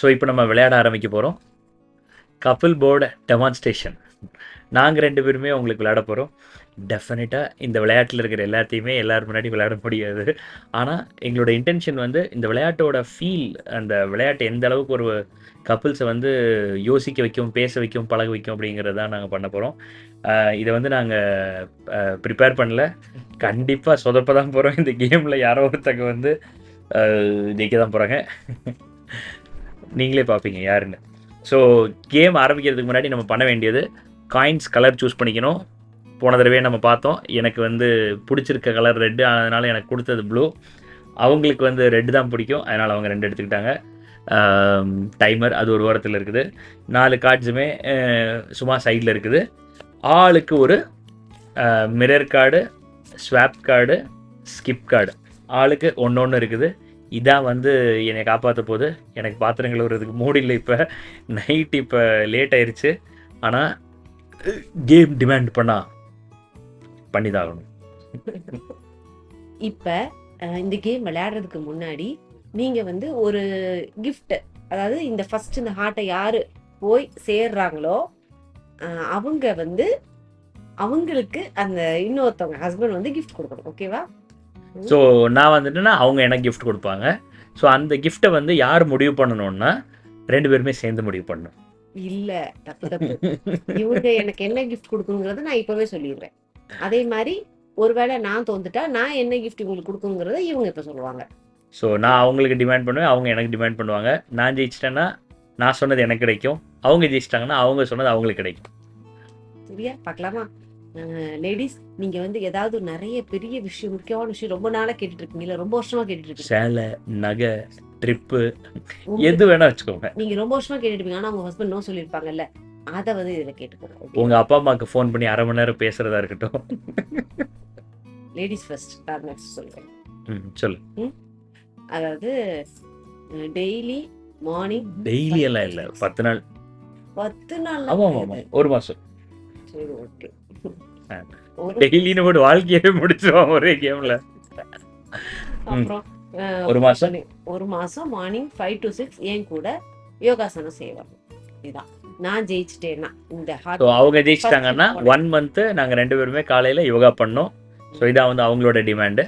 So இப்போ நம்ம விளையாட ஆரம்பிக்க போகிறோம். Couple board demonstration. நாங்கள் 2 பேருமே உங்களுக்கு விளையாட போகிறோம். டெஃபினட்டாக இந்த விளையாட்டில் இருக்கிற எல்லாத்தையுமே எல்லோரும் முன்னாடி விளையாட முடியாது. ஆனால் எங்களோட இன்டென்ஷன் வந்து இந்த விளையாட்டோட ஃபீல், அந்த விளையாட்டு எந்த அளவுக்கு ஒரு கப்புள்ஸை வந்து யோசிக்க வைக்கும், பேச வைக்கும், பழக வைக்கும் அப்படிங்கிறது தான் நாங்கள் பண்ண போகிறோம். இதை வந்து நாங்கள் ப்ரிப்பேர் பண்ணல. கண்டிப்பாக சொதப்ப தான் போகிறோம். இந்த கேமில் யாரோ ஒருத்தங்க வந்து ஜெயிக்க தான் போகிறாங்க. நீங்களே பார்ப்பீங்க யாருன்னு. ஸோ கேம் ஆரம்பிக்கிறதுக்கு முன்னாடி நம்ம பண்ண வேண்டியது காயின்ஸ் கலர் சூஸ் பண்ணிக்கணும். போன தடவையே நம்ம பார்த்தோம். எனக்கு வந்து பிடிச்சிருக்க கலர் ரெட்டு, அதனால் எனக்கு கொடுத்தது ப்ளூ. அவங்களுக்கு வந்து ரெட்டு தான் பிடிக்கும், அதனால் அவங்க 2 எடுத்துக்கிட்டாங்க. டைமர் அது ஒரு வாரத்தில் இருக்குது. 4 கார்ட்ஸுமே சும்மா சைடில் இருக்குது. ஆளுக்கு ஒரு mirror card, swap card, skip card, ஆளுக்கு ஒன்று இருக்குது. இதான் வந்து என்னை காப்பாற்ற போகுது. எனக்கு பாத்திரம் கழுவுறதுக்கு மூடு இல்லை. இப்போ நைட், இப்போ லேட் ஆயிடுச்சு. ஆனால் கேம் டிமாண்ட் பண்ணிதான் ஆகணும். இப்போ இந்த கேம் விளையாடுறதுக்கு முன்னாடி நீங்கள் வந்து ஒரு கிஃப்ட், அதாவது இந்த ஃபர்ஸ்ட் இந்த ஹார்ட்டை யார் போய் சேர்றாங்களோ அவங்க வந்து அவங்களுக்கு அந்த இன்னொருத்தவங்க ஹஸ்பண்ட் வந்து கிஃப்ட் கொடுக்கணும். ஓகேவா? ஸோ நான் வந்துட்டுன்னா அவங்க எனக்கு கிஃப்ட் கொடுப்பாங்க. ஸோ அந்த கிஃப்டை வந்து யார் முடிவு பண்ணணும்னா 2 பேருமே சேர்ந்து முடிவு பண்ணணும். இல்ல, தப்பு தப்பு. இவங்க எனக்கு என்ன கிஃப்ட் கொடுக்குங்கிறத நான் இப்பவே சொல்லிடுறேன். அதே மாதிரி ஒருவேளை நான் தோந்துட்டா நான் என்ன கிஃப்ட் இவங்களுக்கு கொடுக்குங்கிறத இவங்க இப்ப சொல்லுவாங்க. ஸோ நான் அவங்களுக்கு டிமாண்ட் பண்ணுவேன், அவங்க எனக்கு டிமாண்ட் பண்ணுவாங்க. நான் ஜெயிச்சிட்டேன்னா நான் சொன்னது எனக்கு கிடைக்கும், அவங்க ஜெயிச்சிட்டாங்கன்னா அவங்க சொன்னது அவங்களுக்கு கிடைக்கும். சரியா? பார்க்கலாமா? லேடிஸ், நீங்க வந்து ஏதாவது நிறைய பெரிய விஷயம், முக்கியமான விஷயம் ரொம்ப நாளா கேட்டுட்டு இருக்கீங்களா? ரொம்ப வருஷமா கேட்டுட்டு இருக்கீங்க. சேலை, நகை, ட்ரிப்பு, எது வேணா வச்சுக்கோங்க. நீங்க ரொம்ப வருஷமா கேட்டுட்டு இருப்பீங்க, ஆனா உங்க ஹஸ்பண்ட் நோ சொல்லியிருப்பாங்கல்ல, அதை வந்து இதுல கேட்டுக்கோங்க. உங்க அப்பா அம்மாவுக்கு ஃபோன் பண்ணி 1/2 மணி நேரம் பேசுறதா இருக்கட்டும். லேடிஸ் ஃபர்ஸ்ட், நான் நெக்ஸ்ட் சொல்றேன். சொல்லு. அதாவது டெய்லி மார்னிங். டெய்லி எல்லாம் இல்ல, 10 நாள். 10 நாள்? ஆமா, ஒரு மாசம். சரி, ஓகே. டெய்லின்னு போட்டு வாழ்க்கையவே முடிச்சிருவான் ஒரே கேம்ல. அப்புறம் ஒரு மாசம் மார்னிங் 5 to 6 ஏன் கூட யோகாசனம் செய்வாங்க. இதான் நான் ஜெயிச்சிட்டேன்னா இந்த ஹார்ட். அவங்க ஜெயிச்சிட்டாங்கன்னா 1 month நாங்க 2 பேருமே காலையில யோகா பண்ணோம். ஸோ இதான் வந்து அவங்களோட டிமாண்டு.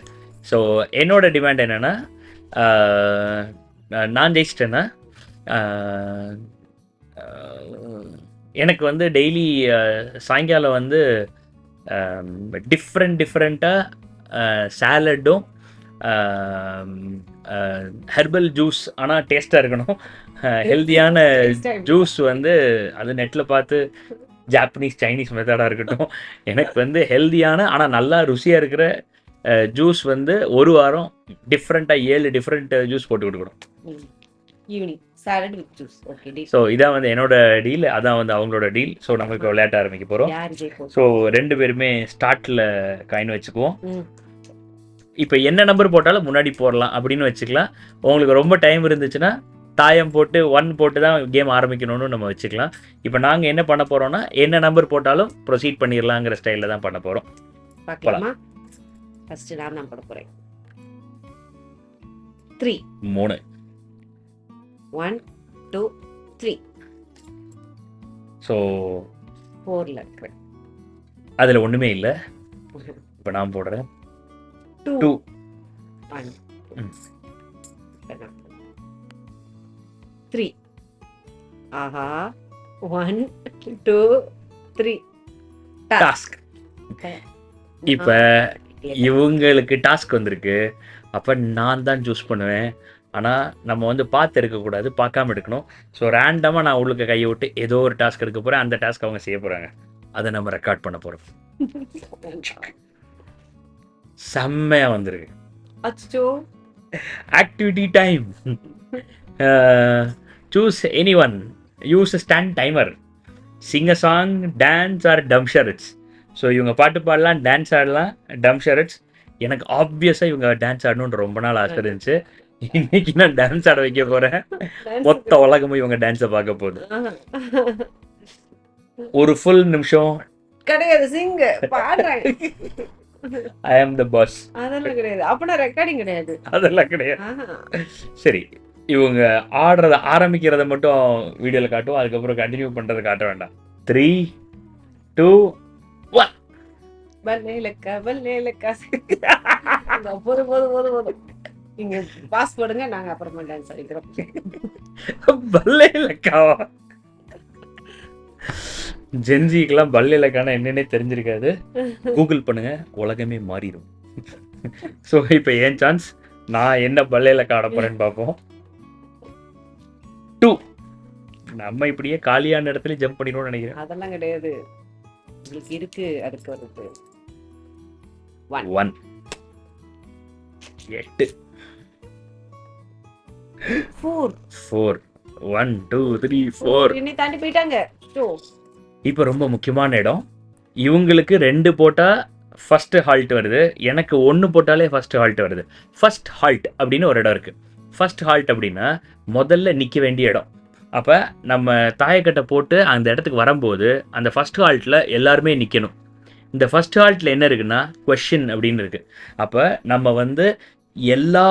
ஸோ என்னோட டிமாண்ட் என்னன்னா, நான் ஜெயிச்சிட்டேன்னா எனக்கு வந்து டெய்லி சாயங்காலம் வந்து டிஃப்ரெண்ட்டாக சாலடும் ஹெர்பல் ஜூஸ், ஆனால் டேஸ்ட்டாக இருக்கணும், ஹெல்த்தியான ஜூஸ் வந்து அது நெட்டில் பார்த்து ஜாப்பனீஸ் சைனீஸ் மெத்தடாக இருக்கட்டும். எனக்கு வந்து ஹெல்த்தியான ஆனால் நல்லா ருசியாக இருக்கிற ஜூஸ் வந்து ஒரு வாரம் டிஃப்ரெண்ட்டாக 7 டிஃப்ரெண்ட் ஜூஸ் போட்டு கொடுக்கணும். Evening salad with juice. Okay. So இதான் வந்து என்னோட டீல், அதான் வந்து அவங்களோட டீல். ஸோ நம்ம இப்போ விளையாட்ட ஆரம்பிக்க போகிறோம். ஸோ 2 பேருமே ஸ்டார்ட்டில் காயின் வச்சுக்குவோம். இப்போ என்ன நம்பர் போட்டாலும் முன்னாடி போடலாம் அப்படின்னு வச்சுக்கலாம். உங்களுக்கு ரொம்ப டைம் இருந்துச்சுன்னா தாயம் போட்டு 1 போட்டு தான் கேம் ஆரம்பிக்கணும்னு நம்ம வச்சுக்கலாம். இப்போ நாங்கள் என்ன பண்ண போகிறோம்னா, என்ன நம்பர் போட்டாலும் ப்ரொசீட் பண்ணிடலாங்கிற ஸ்டைலில் தான் பண்ண போகிறோம். பார்க்கலாமா? ஃபர்ஸ்ட் நான் தான் போட போகிறேன். 3 1 2 3. ஸோ 4ல இருக்கிறேன். அதில் ஒன்றுமே இல்லை. இப்போ நான் போடுறேன் 2 1 3. ஆஹா, 1 2 3 டாஸ்க். இப்போ இவங்களுக்கு டாஸ்க் வந்திருக்கு. அப்போ நான் தான் சூஸ் பண்ணுவேன். ஆனால் நம்ம வந்து பார்த்து எடுக்கக்கூடாது, பார்க்காம எடுக்கணும். ஸோ ரேண்டமாக நான் உள்ளுக்கு கையை விட்டு ஏதோ ஒரு டாஸ்க் எடுக்க போகிறேன். அந்த டாஸ்க் அவங்க செய்ய போகிறாங்க, அதை நம்ம ரெக்கார்ட் பண்ண போகிறோம். செம்மையாக வந்திருக்கு. அச்சோ. Activity time. Choose any one, use stand timer, sing a song, dance or dumb charades. So இவங்க பாட்டு பாடலாம், டான்ஸ் ஆடலாம், டம் ஷரட்ஸ். எனக்கு ஆப்வியஸாக இவங்க டான்ஸ் ஆடணும்னு ரொம்ப நாள் ஆசை இருந்துச்சு. இன்னைக்கு நான் டான்ஸ் ஆட வைக்க போகிறேன். மொத்த உலகமும் இவங்க டான்ஸை பார்க்க போகுது. ஒரு ஃபுல் நிமிஷம் கிடையாது, சிங் பாடுறேன். ஐ ஆம் த பாஸ். அதெல்லாம் கிடையாது. அப்பனா ரெக்கார்டிங் கிடையாது. அதெல்லாம் கிடையாது. சரி, இவங்க ஆடுறத ஆரம்பிக்கிறத மட்டும் வீடியோல காட்டுவோம், அதுக்கப்புறம் கண்டினியூ பண்றதை காட்ட வேண்டாம். 3 2 1. பல்லேலக்கா பல்லேலக்கா. போதும் போதும் போதும் போதும். நீங்க பாஸ் போடுங்க, நாங்க அப்புறமா டான்ஸ் ஆடிக்கிறோம். பல்லே இலக்காவா? ஜென்ஜிக்கெல்லாம் பல்லே இலக்கான என்னன்னே தெரிஞ்சிருக்காது. கூகுள் பண்ணுங்க, உலகமே மாறிடும். ஸோ இப்போ ஏன் சான்ஸ், நான் என்ன பல்லே இலக்கா ஆட போறேன்னு பார்ப்போம். 2. நம்ம இப்படியே காலியான இடத்துல ஜம்ப் பண்ணிடுவோம்னு நினைக்கிறேன். அதெல்லாம் கிடையாது, உங்களுக்கு இருக்கு அடுத்து வருது. 1 8 4 4 1 2 3 4. என்னை தாண்டி போயிட்டாங்க. இப்போ ரொம்ப முக்கியமான இடம். இவங்களுக்கு 2 போட்டா ஃபர்ஸ்ட் ஹால்ட் வருது, எனக்கு 1 போட்டாலே ஃபர்ஸ்ட் ஹால்ட் வருது. ஃபர்ஸ்ட் ஹால்ட் அப்படின்னு ஒரு இடம் இருக்கு. ஃபர்ஸ்ட் ஹால்ட் அப்படின்னா முதல்ல நிற்க வேண்டிய இடம். அப்போ நம்ம தாயக்கட்டை போட்டு அந்த இடத்துக்கு வரும்போது அந்த ஃபர்ஸ்ட் ஹால்ட்டில் எல்லாருமே நிற்கணும். இந்த ஃபர்ஸ்ட் ஹால்ட்டில் என்ன இருக்குன்னா கொஷின் அப்படின்னு இருக்கு. அப்போ நம்ம வந்து எல்லா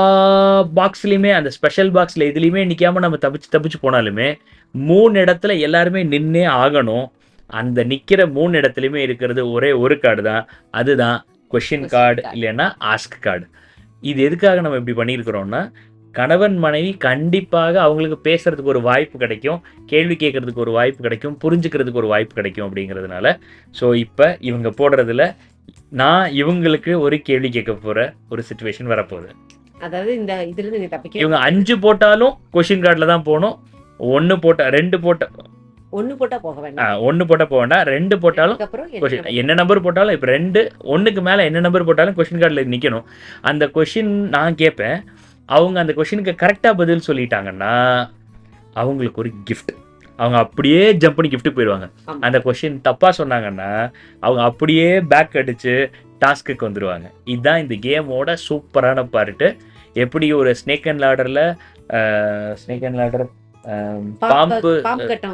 பாக்ஸ்லையுமே, அந்த ஸ்பெஷல் பாக்ஸில் எதுலேயுமே நிற்காம நம்ம தப்பிச்சு போனாலுமே 3 இடத்துல எல்லாருமே நின்னே ஆகணும். அந்த நிற்கிற 3 இடத்துலையுமே இருக்கிறது ஒரே ஒரு கார்டு தான், அதுதான் கொஷின் கார்டு, இல்லைன்னா ஆஸ்க் கார்டு. இது எதுக்காக நம்ம இப்படி பண்ணியிருக்கிறோம்னா, கணவன் மனைவி கண்டிப்பாக அவங்களுக்கு பேசுறதுக்கு ஒரு வாய்ப்பு கிடைக்கும், கேள்வி கேட்கறதுக்கு ஒரு வாய்ப்பு கிடைக்கும், புரிஞ்சுக்கிறதுக்கு ஒரு வாய்ப்பு கிடைக்கும் அப்படிங்கிறதுனால. ஸோ இப்போ இவங்க போடுறதுல நான் இவங்களுக்கு ஒரு கேள்வி கேட்க போற ஒரு சுச்சுவேஷன் வரப்போகுது. அதாவது இந்த இதுல நீங்க தப்பிக்க, இவங்க 5 போட்டாலும் கொஷின் கார்டில் தான் போகணும். 1 போட்டா 2 போட்டா 1 போட்டா போக வேண்டாம், 1 போட்டா போக வேண்டாம், 2 போட்டாலும் அப்புறம் கொஷின் என்ன நம்பர் போட்டாலும், இப்போ 2 1க்கு மேலே என்ன நம்பர் போட்டாலும் கொஷின் கார்டில் நிற்கணும். அந்த கொஷின் நான் கேட்பேன், அவங்க அந்த கொஷினுக்கு கரெக்டாக பதில் சொல்லிட்டாங்கன்னா அவங்களுக்கு ஒரு கிஃப்ட். அவங்க அப்படியே ஜம்ப் பண்ணி கிஃப்ட்டுக்கு போயிடுவாங்க. அந்த கொஷின் தப்பாக சொன்னாங்கன்னா அவங்க அப்படியே பேக் அடித்து டாஸ்க்குக்கு வந்துடுவாங்க. இதுதான் இந்த கேமோட சூப்பரான பார்ட்டு. எப்படி ஒரு ஸ்னேக் அண்ட் லேடரில் பாம்பு கட்டை,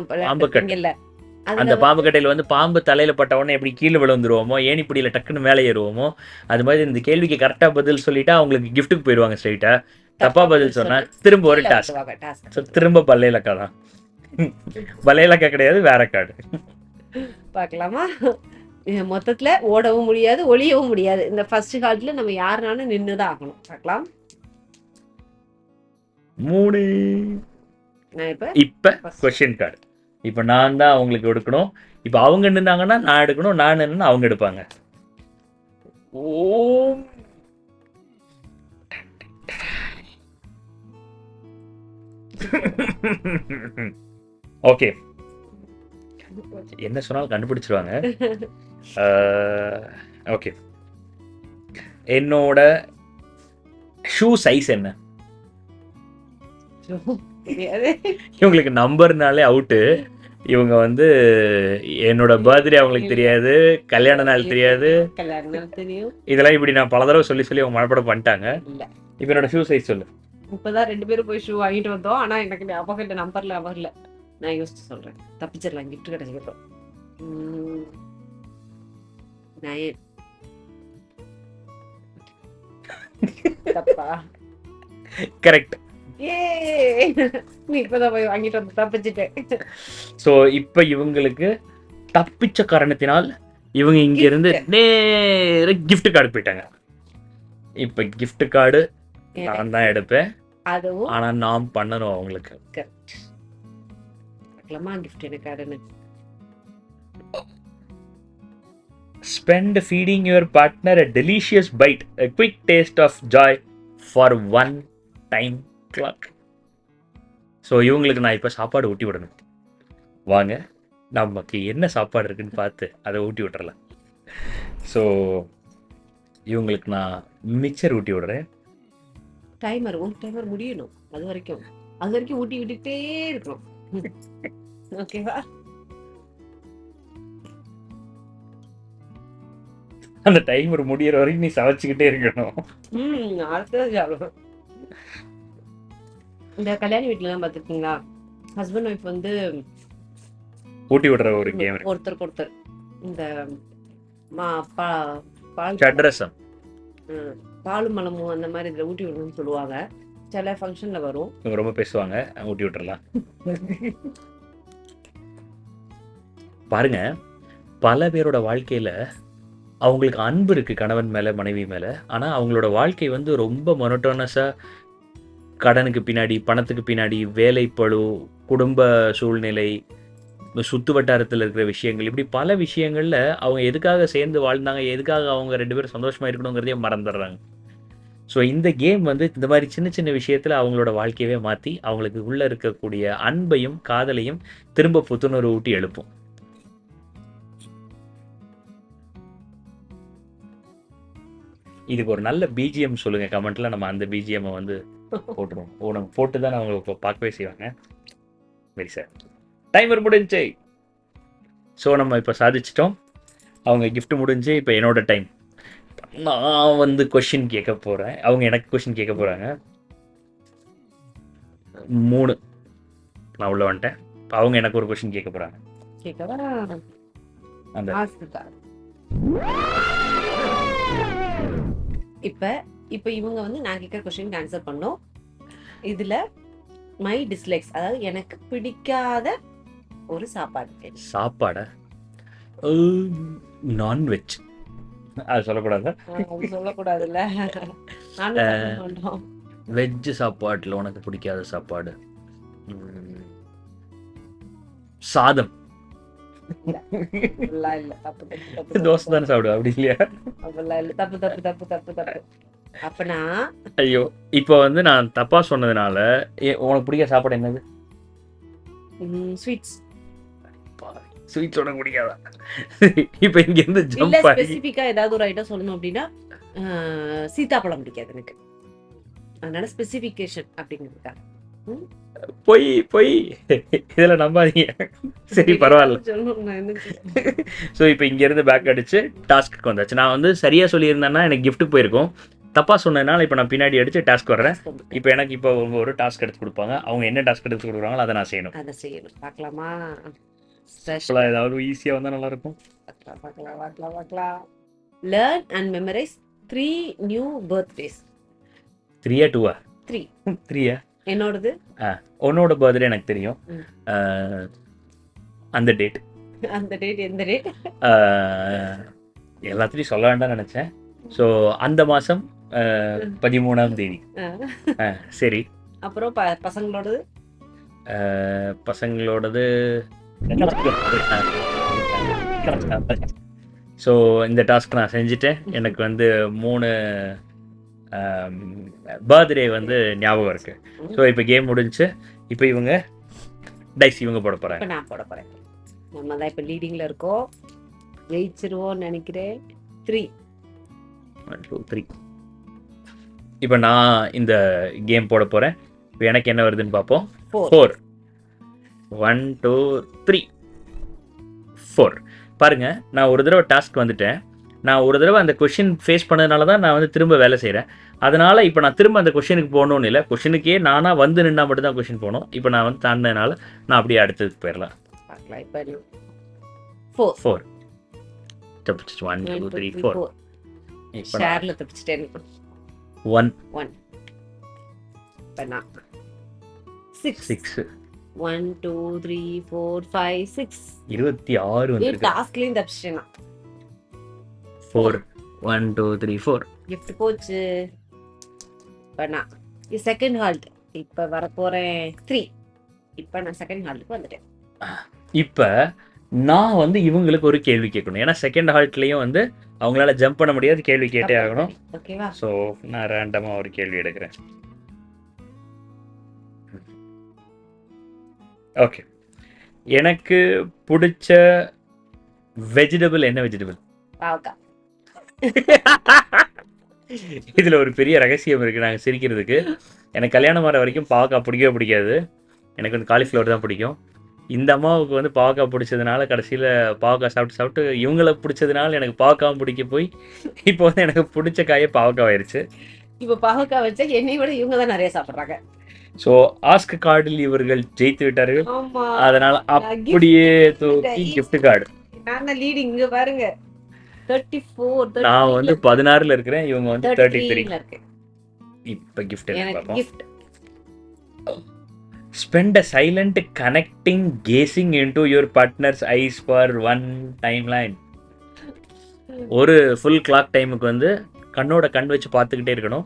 அந்த பாம்பு கட்டையில் வந்து பாம்பு தலையில் பட்ட உடனே எப்படி கீழே விழுந்துருவோமோ, ஏணிப்படியில் டக்குன்னு மேலே ஏறுவோமோ, அது மாதிரி இந்த கேள்விக்கு கரெக்டாக பதில் சொல்லிட்டா அவங்களுக்கு கிஃப்ட்டுக்கு போயிடுவாங்க ஸ்ட்ரைட்டாக. தப்பாக பதில் சொன்னால் திரும்ப ஒரு டாஸ்க். ஸோ திரும்ப பல்லேலக்கா தான். பல்லேலக்கா கிடையாது, வேற கார்டு பார்க்கலாமா? மொத்தத்துல ஓடவும் முடியாது, ஒளியவும் முடியாது. இந்த ஃபர்ஸ்ட் ஹால்ட்ல நம்ம யாருனாலும் நின்னுதான் ஆகணும். பார்க்கலாம். 3. இப்ப கொஸ்டின் கார்டு. இப்ப நான் தான் அவங்களுக்கு எடுக்கணும். இப்ப அவங்க நின்னாங்கன்னா நான் எடுக்கணும், நான் நின்னா அவங்க எடுப்பாங்க. ஓம் ஓகே, என்ன சொன்னாலும் கண்டுபிடிச்சிருவாங்க. ஓகே, என்னோட ஷூ சைஸ் என்ன? இவங்களுக்கு நம்பர்னாலே அவுட்டு. இவங்க வந்து என்னோட பர்த்டே அவங்களுக்கு தெரியாது, கல்யாண நாள் தெரியாது, இதெல்லாம் இப்படி நான் பல தடவை சொல்லி சொல்லி அவங்க மனப்படம் பண்ணிட்டாங்க. இப்போ என்னோட ஷூ சைஸ் சொல்லு. இப்பதான் 2 பேரும் போய் ஷூ வாங்கிட்டு வந்தோம், ஆனா எனக்கு ஞாபகம் இல்லை, நம்பர்ல ஞாபகம் இல்லை. நான் யோசிச்சு சொல்றேன், தப்பிச்சிடலாம், கிஃப்ட் கிடைச்சிக்கிறோம். 9. தப்பா? கரெக்ட். நீ இப்பதான் போய் வாங்கிட்டு வந்து தப்பிச்சிட்டேன். ஸோ இப்போ இவங்களுக்கு தப்பிச்ச காரணத்தினால் இவங்க இங்க இருந்து நேர கிஃப்ட் கார்டு போயிட்டாங்க. இப்போ கிஃப்ட் கார்டு நான் தான் எடுப்பேன், அதுவும் ஆனா நான் பண்ணணும் அவங்களுக்கு. கரெக்ட். பார்க்கலாமா கிஃப்ட் என்ன கார்டுன்னு? Spend feeding your partner a delicious bite, a quick taste of joy for one time clock. So இவங்களுக்கு நான் இப்போ சாப்பாடு ஊட்டி விடணும். வாங்க, நமக்கு என்ன சாப்பாடு இருக்குன்னு பார்த்து அதை ஊட்டி விட்டுறலாம். ஸோ இவங்களுக்கு நான் மிக்சர் ஊட்டி விடுறேன். டைமர் முடியணும், அது வரைக்கும் ஊட்டி விட்டுட்டே இருக்கணும். ஓகேவா? அந்த டைமர் முடியற வரைக்கும் நீ சமைச்சுக்கிட்டே இருக்கணும். அடுத்தது இந்த கல்யாண வீட்டுல எல்லாம் பாத்துருக்கீங்களா, ஹஸ்பண்ட் ஒய்ஃப் வந்து ஊட்டி விடுற ஒரு கேம் ஒருத்தருக்கு ஒருத்தர் இந்த பாலும் மலமும் அந்த மாதிரி இதுல ஊட்டி விடணும்னு சொல்லுவாங்க. சில ஃபங்க்ஷன்ல வரும். இவங்க ரொம்ப பேசுவாங்க, ஊட்டி விட்டுறலாம். பாருங்க, பல பேரோட வாழ்க்கையில அவங்களுக்கு அன்பு இருக்கு கணவன் மேல, மனைவி மேல. ஆனா அவங்களோட வாழ்க்கை வந்து ரொம்ப மோனோட்டோனஸா கடனுக்கு பின்னாடி, பணத்துக்கு பின்னாடி, வேலைப்பளு, குடும்ப சூழ்நிலை, சுத்து வட்டாரத்துல இருக்கிற விஷயங்கள், இப்படி பல விஷயங்கள்ல அவங்க எதுக்காக சேர்ந்து வாழ்ந்தாங்க, எதுக்காக அவங்க 2 பேரும் சந்தோஷமா இருக்கணுங்கிறதையே மறந்துடுறாங்க. ஸோ இந்த கேம் வந்து இந்த மாதிரி சின்ன சின்ன விஷயத்துல அவங்களோட வாழ்க்கையவே மாத்தி, அவங்களுக்கு உள்ள இருக்கக்கூடிய அன்பையும், காதலையும் திரும்ப புத்துணர்வு ஊட்டி எழுப்பும். இதுக்கு ஒரு நல்ல பிஜிஎம் சொல்லுங்க கமெண்ட்ல. நம்ம அந்த பிஜிஎம் வந்து போட்டுருவோம். நம்ம போட்டு தான் அவங்க இப்போ பார்க்கவே செய்வாங்க. வெரி சார், டைமர் முடிஞ்சு. ஸோ நம்ம இப்போ சாதிச்சிட்டோம். அவங்க gift முடிஞ்சு இப்போ என்னோட டைம். நான் வந்து கொஷின் கேட்க போறேன், அவங்க எனக்கு கொஷின் கேட்க போறாங்க. 3 நான் உள்ள வந்துட்டேன். இப்ப அவங்க எனக்கு ஒரு கொஷின் கேட்க போறாங்க. கேட்கவா? அந்த ஆஸ்கா. இப்ப இப்ப இவங்க வந்து நான் கேட்கிற கொஸ்டினுக்கு ஆன்சர் பண்ணோம். இதுல மை டிஸ்லைக்ஸ், அதாவது எனக்கு பிடிக்காத ஒரு சாப்பாடு. சாப்பாடா? நான்வெஜ். அது சொல்லக்கூடாது. அது சொல்லக்கூடாதுல்ல. நானும் சாப்பிட மாட்டோம். வெஜ் சாப்பாட்டில் உனக்கு பிடிக்காத சாப்பாடு? சாதம். அப்படிலாம் இல்ல. தப்பு தப்பு தப்பு. தோசை தானே சாப்பிடுவா, அப்படி இல்லையா? அப்படிலாம் இல்ல. தப்பு தப்பு தப்பு தப்பு தப்பு. அப்பனா ஐயோ, இப்போ வந்து நான் தப்பா சொன்னதுனால உனக்கு பிடிக்காத சாப்பாடு என்னது? ஸ்வீட்ஸ். ஸ்வீட்ஸ் உனக்கு பிடிக்காதா? இப்போ இங்க இருந்து இல்ல, ஜம்ப் ஆகி ஸ்பெசிஃபிக்கா ஏதாவது ஒரு ஐட்டம் சொல்லணும் அப்படின்னா சீதாப்பழம் பிடிக்காது எனக்கு. அதனால ஸ்பெசிஃபிகேஷன் அப்படிங்கிறதுக்காக. போய் இதுல நம்பாதீங்க. சரி, பரவாயில்ல. சொல்லணும், நான் என்ன சொல்றது? ஸோ இப்போ இங்கேருந்து பேக் அடிச்சு டாஸ்க்கு வந்தாச்சு. நான் வந்து சரியாக சொல்லியிருந்தேன்னா எனக்கு gift போயிருக்கும். தப்பாக சொன்னதுனால இப்போ நான் பின்னாடி அடிச்சு டாஸ்க் வர்றேன். இப்போ எனக்கு இப்போ ஒரு டாஸ்க் எடுத்து கொடுப்பாங்க. அவங்க என்ன டாஸ்க் எடுத்து கொடுக்குறாங்களோ அதை நான் செய்யணும். அதை செய்யணும். பார்க்கலாமா? ஸ்பெஷலாக ஏதாவது ஈஸியாக வந்தால் நல்லாயிருக்கும். பார்க்கலாம். Learn and memorise 3 new birthdays. 3 2 3 3 என்னோடது. உன்னோட பர்த்டே எனக்கு தெரியும். அந்த டேட். அந்த டேட் எந்த டேட்? எல்லாத்தையும் சொல்ல வேண்டாம்னு நினச்சேன். ஸோ அந்த மாதம் 13ஆம் தேதி. சரி, அப்புறம் பசங்களோடது. பசங்களோடது ஸோ இந்த டாஸ்க் நான் செஞ்சுட்டேன். எனக்கு வந்து 3 பர்த்டே வந்து ஞாபகம் இருக்கு. ஸோ இப்போ கேம் முடிஞ்சு. இப்போ இவங்க டைஸ் இவங்க போட போகிறாங்க. இப்போ நான் போட போகிறேன். நம்ம தான் இப்போ லீடிங்கில் இருக்கோம். ஜெயிச்சிருவோம்னு நினைக்கிறேன். 3 1 2 3. இப்போ நான் இந்த கேம் போட போகிறேன். இப்போ எனக்கு என்ன வருதுன்னு பார்ப்போம். 4 1 2 3 4. பாருங்க, நான் ஒரு தடவை டாஸ்க் வந்துட்டேன். நான் ஒரு தடவை அந்த கொஷின் ஃபேஸ் பண்ணதுனால தான் நான் வந்து திரும்ப வேலை செய்கிறேன். அதனால் இப்போ நான் திரும்ப அந்த கொஷினுக்கு போகணுன்னு இல்லை. கொஷினுக்கே நானாக வந்து நின்னா மட்டும் தான் கொஷின் போகணும். இப்போ நான் வந்து தாண்டினதுனால நான் அப்படியே அடுத்ததுக்கு போயிடலாம். பார்க்கலாம். இப்போ 4 தப்பிச்சு 1 2 3 4. இப்போ ஷேர்ல தப்பிச்சிட்டேன். 1 இப்போ நான் 6 1 2 3 4 5 6 26 வந்து வந்து டாஸ்க்லயும் தப்பிச்சிட்டேன். 4 1 2 3 4 gift போச்சு. இப்போ நான் செகண்ட் ஹால்ட். இப்போ வர போறேன் 3. இப்போ நான் செகண்ட் ஹால்ட்டுக்கு வந்துட்டேன். இப்போ நான் வந்து இவங்களுக்கு ஒரு கேள்வி கேட்கணும். ஏன்னா செகண்ட் ஹால்ட்லேயும் வந்து அவங்களால ஜம்ப் பண்ண முடியாது, கேள்வி கேட்டே ஆகணும். ஓகேவா? ஸோ நான் ரேண்டமாக ஒரு கேள்வி எடுக்கிறேன். ஓகே, எனக்கு பிடிச்ச வெஜிடபிள் என்ன வெஜிடபிள்? பாவக்காய். இதில் ஒரு பெரிய ரகசியம் இருக்குது நாங்கள் சிரிக்கிறதுக்கு. எனக்கு கல்யாணம் ஆகிற வரைக்கும் பாவக்காய் பிடிக்கவே பிடிக்காது. எனக்கு வந்து காலிஃப்ளவர் தான் பிடிக்கும். இந்த அம்மாவுக்கு வந்து பாவக்காய் பிடிச்சதுனால கடைசியில் பாவக்காய் சாப்பிட்டு சாப்பிட்டு இவங்கள பிடிச்சதுனால எனக்கு பாவக்காய் பிடிக்க போய் இப்போ வந்து எனக்கு பிடிச்ச காயே பாவக்காய் ஆயிடுச்சு. இப்போ பாவக்காய் வச்சா என்னை விட இவங்க தான் நிறைய சாப்பிட்றாங்க. ஸோ ஆஸ்க் கார்டில் இவர்கள் ஜெயித்து விட்டார்கள். ஆமா, அதனால அப்படியே தூக்கி gift கார்டு. நான் தான் லீடிங். இங்க பாருங்க 34. நான் வந்து 16ல இருக்கிறேன், இவங்க வந்து 33. இருக்கு. இப்போ gift எனக்கு பார்ப்போம். gift Spend a silent connecting gazing into your partner's eyes for one timeline. ஒரு ஃபுல் கிளாக் டைமுக்கு வந்து கண்ணோட கண் வச்சு பார்த்துக்கிட்டே இருக்கணும்.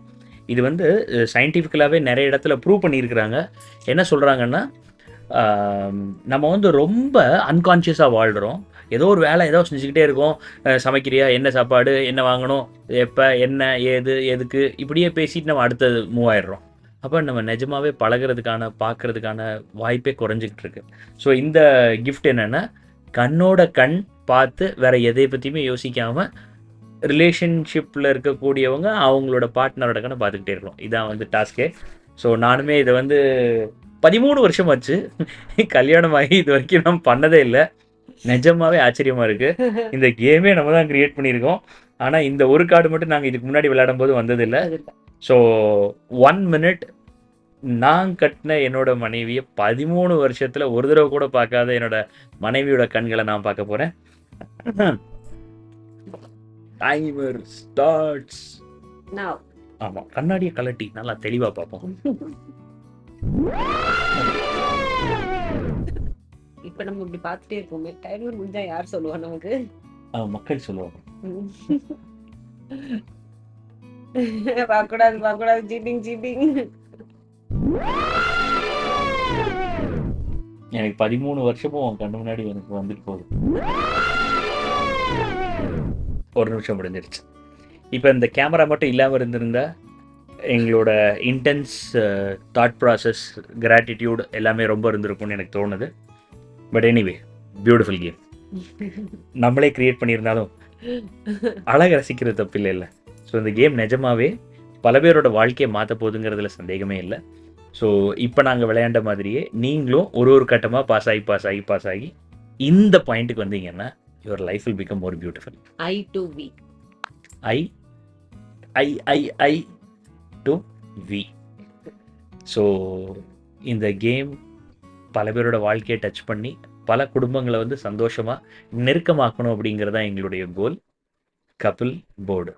இது வந்து சயின்டிஃபிக்கலாகவே நிறைய இடத்துல ப்ரூவ் பண்ணியிருக்கிறாங்க. என்ன சொல்கிறாங்கன்னா, நம்ம வந்து ரொம்ப அன்கான்ஷியஸாக வாழ்கிறோம். ஏதோ ஒரு வேலை ஏதோ செஞ்சுக்கிட்டே இருக்கோம். சமைக்கிறியா, என்ன சாப்பாடு, என்ன வாங்கணும், எப்போ, என்ன, ஏது, எதுக்கு, இப்படியே பேசிட்டு நம்ம அடுத்தது மூவ் ஆயிடுறோம். அப்போ நம்ம நிஜமாவே பழகுறதுக்கான, பார்க்கறதுக்கான வாய்ப்பே குறைஞ்சிக்கிட்டு இருக்கு. ஸோ இந்த கிஃப்ட் என்னென்னா, கண்ணோட கண் பார்த்து வேற எதை பற்றியுமே யோசிக்காமல் ரிலேஷன்ஷிப்பில் இருக்கக்கூடியவங்க அவங்களோட பார்ட்னரோட கண்ணை பார்த்துக்கிட்டே இருக்கணும். இதான் வந்து டாஸ்கே. ஸோ நானுமே இதை வந்து 13 வருஷம் ஆச்சு கல்யாணம் ஆகி இது வரைக்கும் நான் பண்ணதே இல்லை. நிஜமாவே ஆச்சரியமாக இருக்குது. இந்த கேமே நம்ம தான் கிரியேட் பண்ணியிருக்கோம். ஆனால் இந்த ஒரு கார்டு மட்டும் நாங்கள் இதுக்கு முன்னாடி விளையாடும் போது வந்ததில்லை. ஸோ 1 மினிட் நான் கட்டின என்னோட மனைவியை 13 வருஷத்தில் ஒரு தடவை கூட பார்க்காத என்னோட மனைவியோட கண்களை நான் பார்க்க போகிறேன். Timer starts Now. ஆமாம், கண்ணாடியை கலட்டி நல்லா தெளிவாக பார்ப்போம். இப்ப நம்ம இப்படி பார்த்துட்டே இருக்கோமே, டைமர் முடிஞ்சா யார் சொல்லுவா நமக்கு? மக்கள் சொல்லுவாங்க. பார்க்கக்கூடாது, சீட்டிங். எனக்கு 13 வருஷமும் கண்ணு முன்னாடி எனக்கு வந்துட்டு போகுது. ஒரு நிமிஷம் முடிஞ்சிருச்சு. இப்போ இந்த கேமரா மட்டும் இல்லாமல் இருந்திருந்தா எங்களோட இன்டென்ஸ் தாட் ப்ராசஸ், கிராட்டிடியூட் எல்லாமே ரொம்ப இருந்திருக்கும்னு எனக்கு தோணுது. But anyway, beautiful game. நம்மளே கிரியேட் பண்ணியிருந்தாலும் அழகு ரசிக்கிறது தப்பு இல்லை. ஸோ இந்த கேம் நிஜமாவே பல பேரோட வாழ்க்கையை மாற்ற போகுதுங்கிறதுல சந்தேகமே இல்லை. ஸோ இப்போ நாங்கள் விளையாண்ட மாதிரியே நீங்களும் ஒரு கட்டமாக பாஸ் ஆகி இந்த பாயிண்ட்டுக்கு வந்தீங்கன்னா your life will become more beautiful. I to V. I to V. So இந்த கேம் பல பேரோட வாழ்க்கையை டச் பண்ணி பல குடும்பங்களை வந்து சந்தோஷமாக நெருக்கமாக்கணும் அப்படிங்கிறதான் எங்களுடைய கோல். கபில் போர்டு.